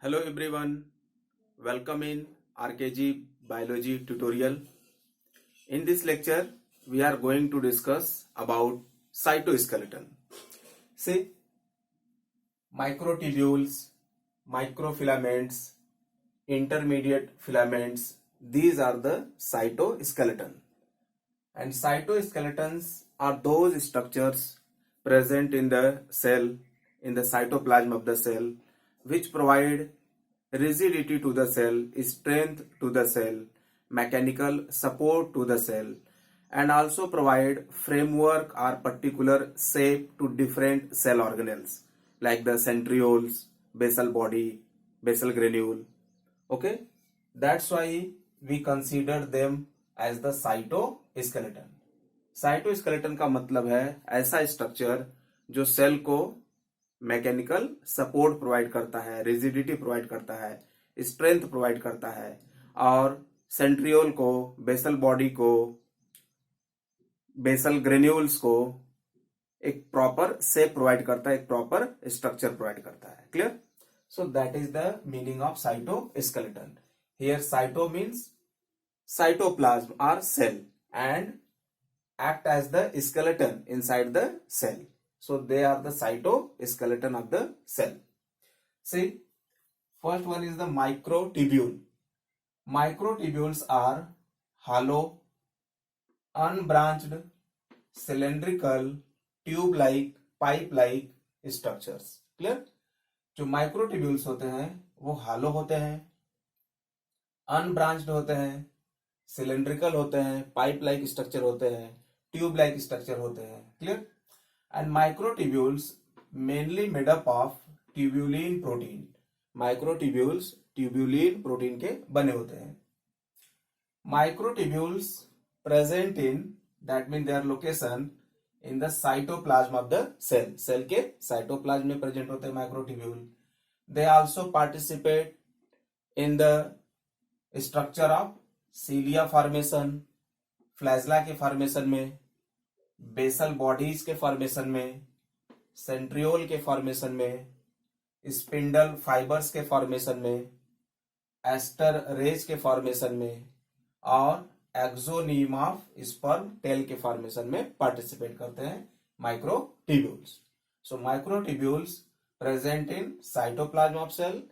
Hello everyone, welcome in RKG Biology tutorial. In this lecture, we are going to discuss about cytoskeleton. See, microtubules, microfilaments, intermediate filaments, these are the cytoskeleton. And cytoskeletons are those structures present in the cell, in the cytoplasm of the cell, which provide rigidity to the cell, strength to the cell, mechanical support to the cell, and also provide framework or particular shape to different cell organelles like the centrioles, basal body, basal granule. Okay, that's why we consider them as the cytoskeleton. Cytoskeleton का मतलब है ऐसा structure जो cell को mechanical support provide करता है, rigidity provide करता है, स्ट्रेंथ प्रोवाइड करता है और सेंट्रियोल को, बेसल बॉडी को, बेसल ग्रेन्यूल्स को एक प्रॉपर शेप प्रोवाइड करता है, एक प्रॉपर स्ट्रक्चर प्रोवाइड करता है. Clear? So that is the meaning of cytoskeleton. Here cyto means cytoplasm or cell and act as the skeleton inside the cell. So they are the cytoskeleton of the cell. See, first one is the microtubule. Microtubules are hollow, unbranched, cylindrical, tube-like, pipe-like structures. Clear? जो microtubules होते हैं वो हालो होते हैं, unbranched होते हैं, cylindrical होते हैं, पाइप लाइक स्ट्रक्चर होते हैं, ट्यूब लाइक स्ट्रक्चर होते हैं. Clear? And microtubules mainly made up of tubulin protein. Microtubules tubulin protein के बने होते हैं. Microtubules present in, that mean their location in the cytoplasm of the cell. Cell के cytoplasm में प्रेजेंट होते हैं microtubule. They also participate in the structure of cilia formation, flagella के formation में, बेसल बॉडीज के फॉर्मेशन में, centriole के formation में, स्पिंडल फाइबर्स के फॉर्मेशन में, एस्टर रेज के फॉर्मेशन में और एक्सोनीम ऑफ स्पर्म टेल के फॉर्मेशन में पार्टिसिपेट करते हैं microtubules. So microtubules present in cytoplasm of cell,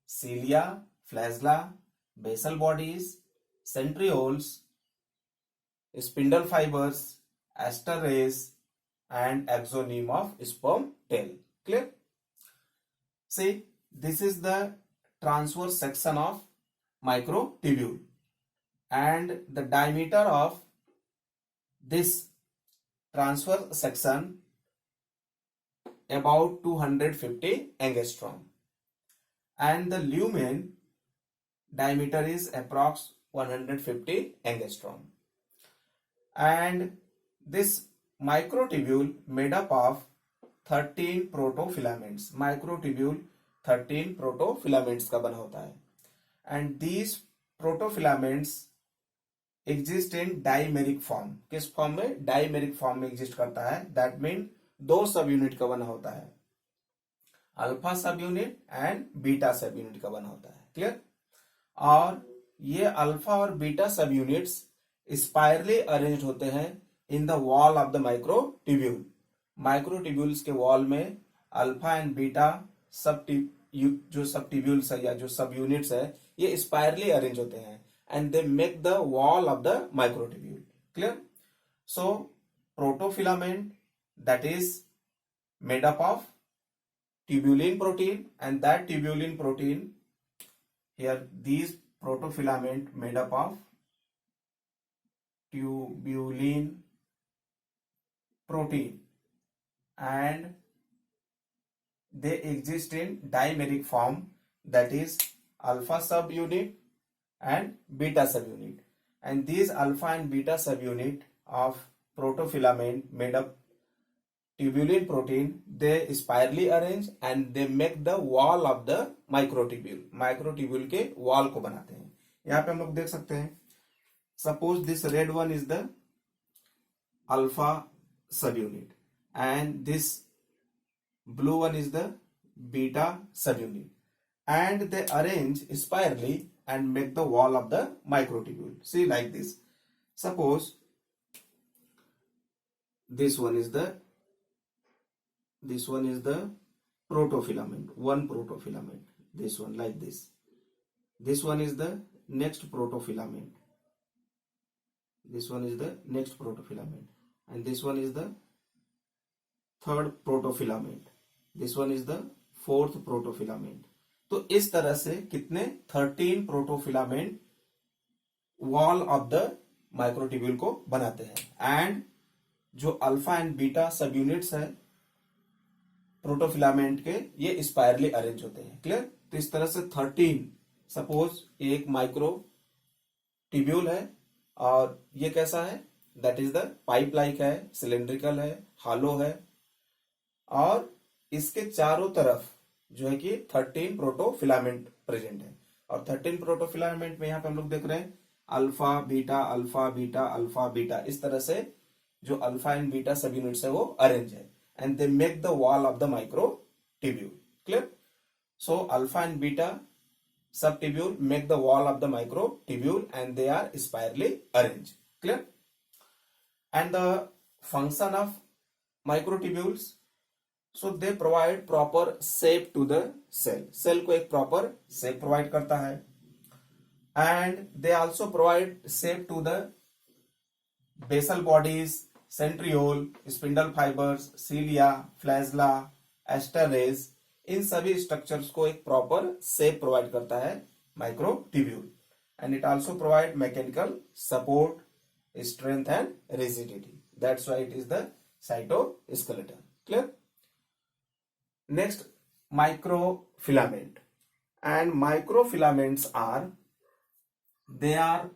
cilia, flagella, basal bodies, centrioles, spindle fibers, aster rays and axoneme of sperm tail. Clear? See, this is the transverse section of microtubule and the diameter of this transverse section about 250 angstrom and the lumen diameter is approx 150 angstrom. And this microtubule made up of 13 protofilaments. Microtubule 13 protofilaments का बना होता है. And these protofilaments exist in dimeric form. किस form में? Dimeric form में exist करता है. That mean दो सब यूनिट का बना होता है, अल्फा सब यूनिट एंड बीटा सब यूनिट का बना होता है. क्लियर? और ये अल्फा और बीटा सब यूनिट्स स्पायरली अरेंज्ड होते हैं in the wall of the microtubule. Microtubules के वॉल में अल्फा एंड बीटा जो सब ट्यूब्यूल्स है या जो सब यूनिट्स है ये स्पायरली अरेंज होते हैं and they make the wall of the microtubule. Clear? So protofilament that is made up of tubulin protein and that tubulin protein, here these protofilament made up of tubulin protein and they exist in dimeric form, that is alpha subunit and beta subunit. And these alpha and beta subunit of protofilament made up tubulin protein, they spirally arrange and they make the wall of the microtubule. Microtubule के wall को बनाते हैं. यहाँ पे हम लोग देख सकते हैं, suppose this red one is the alpha सब unit and this blue one is the beta subunit and they arrange spirally and make the wall of the microtubule. See, like this. Suppose this one is the protofilament, one protofilament. This one like this. This one is the next protofilament. This one is the next protofilament, and this one is the third protofilament. This one is the fourth protofilament. तो इस तरह से कितने 13 protofilament wall of the microtubule को बनाते हैं। And जो alpha and beta सब यूनिट्स है प्रोटोफिलामेंट के, ये स्पायरली अरेंज होते हैं। क्लियर? तो इस तरह से 13, सपोज एक माइक्रो ट्यूब्यूल है और ये कैसा है, that is the pipe like है, सिलेंड्रिकल है, हालो है, और इसके चारों तरफ जो है कि 13 प्रोटोफिलामेंट प्रेजेंट है। और 13 प्रोटोफिलामेंट में यहां पे हम लोग देख रहे हैं alpha beta alpha beta alpha beta, इस तरह से जो अल्फा एंड बीटा सब यूनिट्स है वो अरेंज है, and they make the wall of the micro tubule. Clear? So alpha and beta subtubule make the wall of the microtubule and they are spirally arranged. Clear? And the function of microtubules, so they provide proper shape to the cell. Cell को एक proper shape provide करता है, and they also provide shape to the basal bodies, centriole, spindle fibers, cilia, flagella, aster rays, इन सभी structures को एक proper shape provide करता है microtubule, and it also provide mechanical support, strength and rigidity. That's why it is the cytoskeleton. Clear? Next, microfilament. And microfilaments are, they are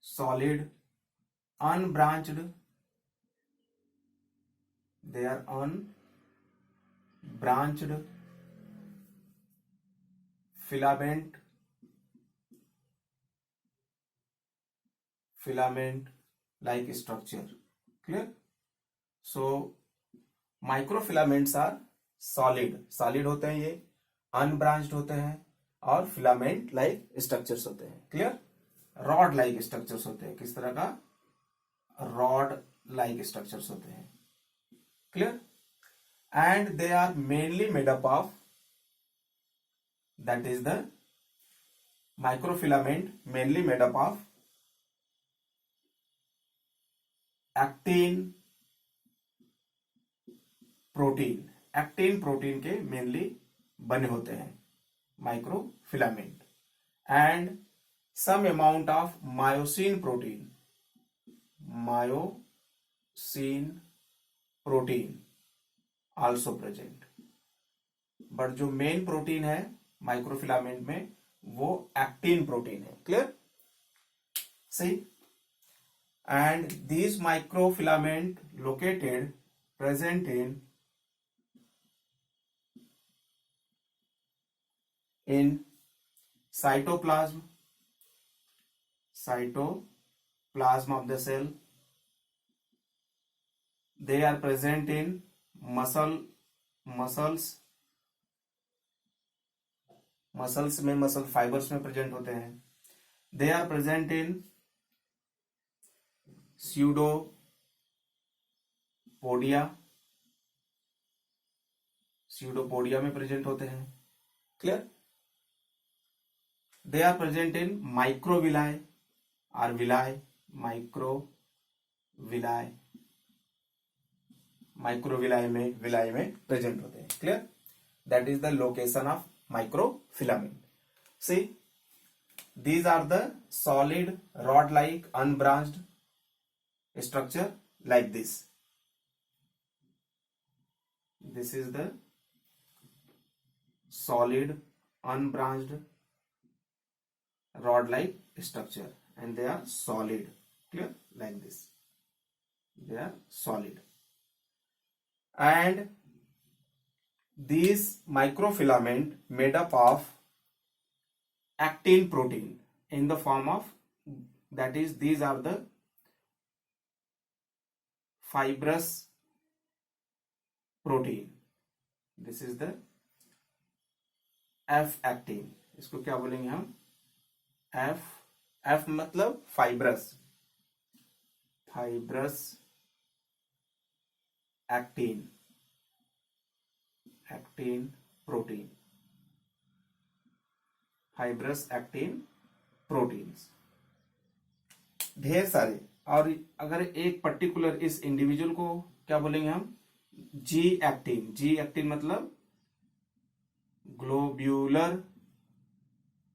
solid unbranched, they are unbranched filament like structure. Clear? So microfilaments are solid होते हैं, ये unbranched होते हैं, और filament like structures होते हैं। Clear? Rod like structures होते हैं। किस तरह का? रॉड लाइक स्ट्रक्चर्स होते हैं। Clear? And they are mainly made up of, that is the microfilament mainly made up of actin protein के mainly बने होते हैं microfilament, and some amount of myosin protein also present, but जो main protein है microfilament में वो actin protein है। Clear? See, and these microfilament located present in cytoplasm of the cell. They are present in muscles में, muscle fibres में present होते हैं। They are present in pseudopodia में प्रेजेंट होते हैं। Clear? They are present in microvilli or villi, microvilli में present होते हैं। Clear? That is the location of microfilament. See, these are the solid rod like unbranched structure like this. This is the solid unbranched rod like structure, and they are solid. Clear? Like this, they are solid, and these microfilament made up of actin protein in the form of, that is, these are the fibrous protein, this is the F actin, इसको क्या बोलेंगे हम, F, F मतलब fibrous, fibrous actin, actin protein, fibrous actin proteins, ढेर सारे। और अगर एक पर्टिकुलर इस इंडिविजुअल को क्या बोलेंगे हम, जी एक्टिन, जी एक्टिन मतलब ग्लोब्यूलर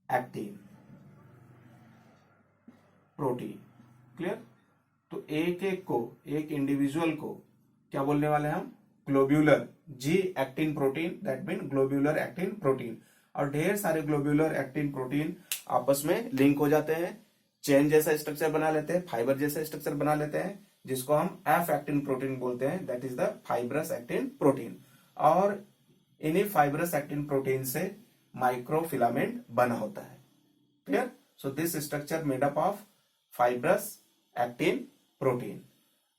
एक्टिन प्रोटीन। क्लियर? तो एक एक को, एक इंडिविजुअल को क्या बोलने वाले हैं हम, globular G actin protein, that mean globular actin protein. और ढेर सारे ग्लोब्यूलर एक्टिन प्रोटीन आपस में लिंक हो जाते हैं, चेन जैसा स्ट्रक्चर बना लेते हैं, फाइबर जैसा स्ट्रक्चर बना लेते हैं, जिसको हम एफ एक्टिन प्रोटीन बोलते हैं, that is the fibrous actin protein. और इन्हीं फाइब्रस एक्टिन प्रोटीन से माइक्रोफिलामेंट बना होता है। Clear? So this structure made up of fibrous actin protein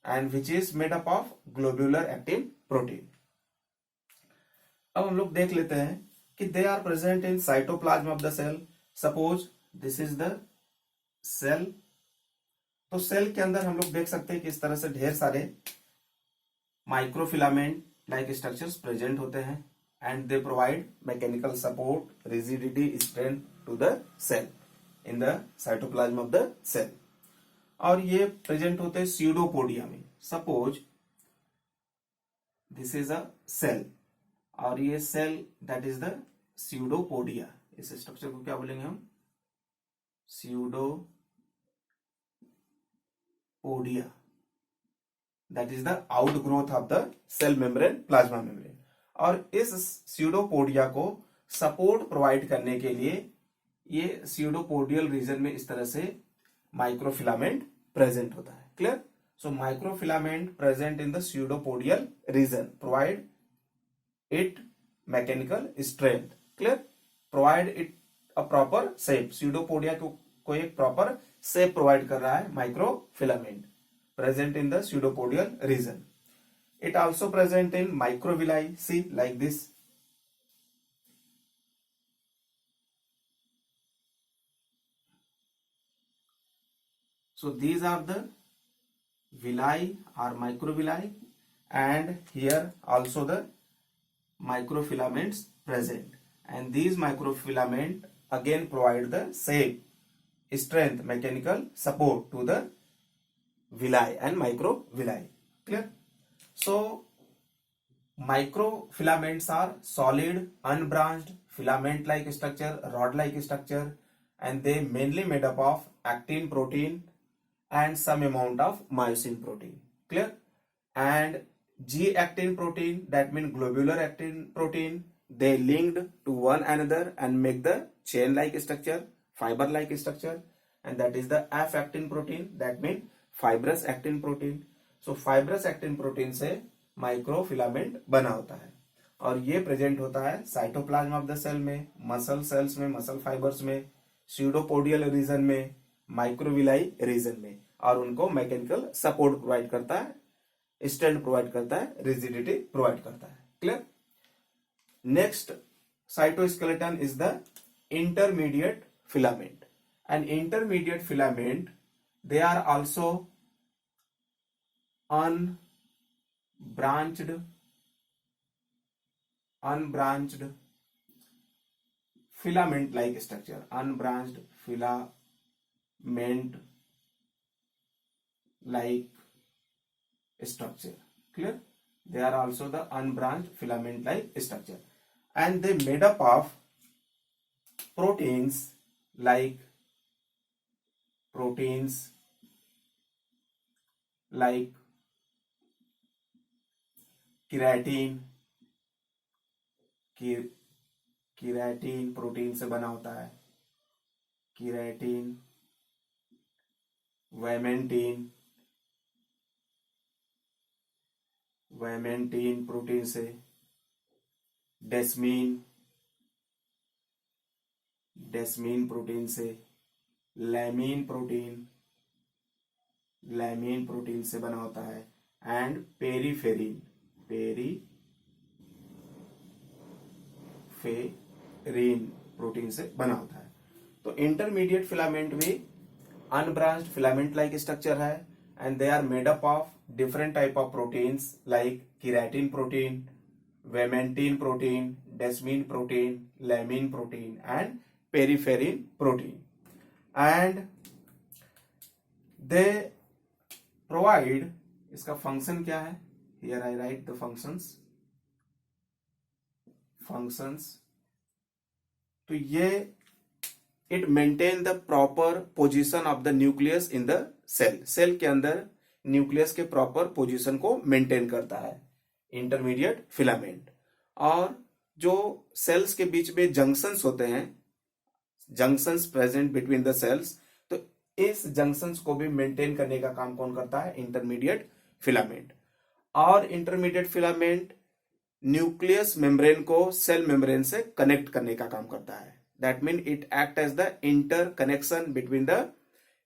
and which is made up of globular actin protein। अब हम लोग देख लेते हैं कि they are present in cytoplasm of the cell। Suppose this is the cell। तो cell के अंदर हम लोग देख सकते हैं कि इस तरह से ढेर सारे माइक्रोफिलामेंट लाइक स्ट्रक्चर्स प्रेजेंट होते हैं and they provide mechanical support, rigidity, strength to the cell in the cytoplasm of the cell. और ये प्रेजेंट होते हैं स्यूडोपोडिया में। Suppose this is a cell और ये cell that is the pseudopodia. इस स्ट्रक्चर को क्या बोलेंगे हम, pseudopodia, that is the outgrowth of the cell membrane, plasma membrane. और इस स्यूडोपोडिया को सपोर्ट प्रोवाइड करने के लिए ये स्यूडोपोडियल रीजन में इस तरह से माइक्रोफिलामेंट प्रेजेंट होता है। Clear? So microfilament present in the pseudopodial region provide it mechanical strength. Clear? Provide it a proper shape. Pseudopodia को एक प्रॉपर शेप प्रोवाइड कर रहा है microfilament present in the pseudopodial region. It also present in microvilli, see like this. So these are the villi or microvilli, and here also the microfilaments present, and these microfilament again provide the shape, strength, mechanical support to the villi and microvilli. Clear? So microfilaments are solid, unbranched, filament like structure, rod like structure, and they mainly made up of actin protein and some amount of myosin protein. Clear? And G actin protein, that means globular actin protein, they linked to one another and make the chain like structure, fiber like structure, and that is the F actin protein, that means fibrous actin protein. So fibrous actin protein से microfilament बना होता है और ये present होता है cytoplasm of the cell में, muscle cells में, मसल फाइबर्स में, स्यूडोपोडियल रीजन में, माइक्रोविलाई रीजन में, और उनको मैकेनिकल सपोर्ट प्रोवाइड करता है, स्ट्रेंथ प्रोवाइड करता है, रिजिडिटी प्रोवाइड करता है। Clear? Next cytoskeleton is the intermediate filament. And intermediate filament they are also unbranched filament like structure, unbranched filament like structure. Clear? They are also the unbranched filament like structure, and they made up of proteins like keratin, keratin protein से बना होता है, keratin, वेमेंटीन protein से, डेस्मीन protein से, लैमीन protein से बना होता है, एंड पेरीफेरिन पेरीफेरिन प्रोटीन से बना होता है। तो इंटरमीडिएट फिलामेंट भी अनब्रांच्ड फिलामेंट लाइक स्ट्रक्चर है and they are made up of different type of proteins like keratin protein, vimentin protein, desmin protein, laminin protein and peripherin protein, and they provide, इसका function क्या है, here I write the functions, तो ये it maintain the proper position of the nucleus in the cell के अंदर nucleus के proper position को maintain करता है इंटरमीडिएट फिलामेंट। और जो सेल्स के बीच में जंक्शंस होते हैं, junctions present between the cells, तो इस जंक्शंस को भी मेंटेन करने का काम कौन करता है, इंटरमीडिएट फिलामेंट। और इंटरमीडिएट फिलामेंट न्यूक्लियस मेम्ब्रेन को सेल मेम्ब्रेन से कनेक्ट करने का काम करता है। That mean it act as the interconnection between the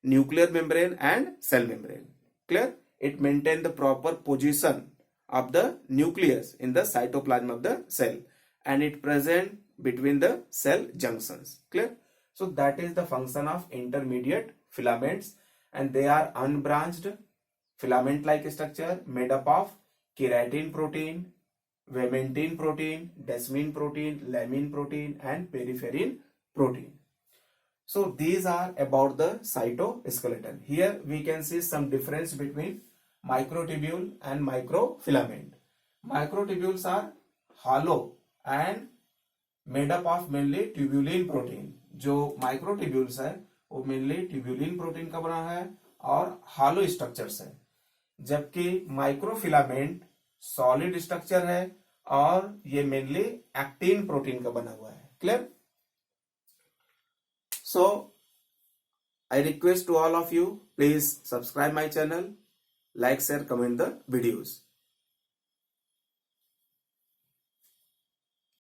nuclear membrane and cell membrane. Clear? It maintain the proper position of the nucleus in the cytoplasm of the cell and it present between the cell junctions. Clear? So that is the function of intermediate filaments and they are unbranched filament like structure made up of keratin protein, vimentin protein, desmin protein, laminin protein and peripherin protein. So these are about the cytoskeleton. Here we can see some difference between microtubule and microfilament. Microtubules are hollow and made up of mainly tubulin protein. जो microtubules है वो mainly tubulin protein का बना है और hollow structures है, जबकि microfilament solid structure है और ये mainly actin protein का बना हुआ है। Clear? So I request to all of you, please subscribe my channel, like, share, comment the videos.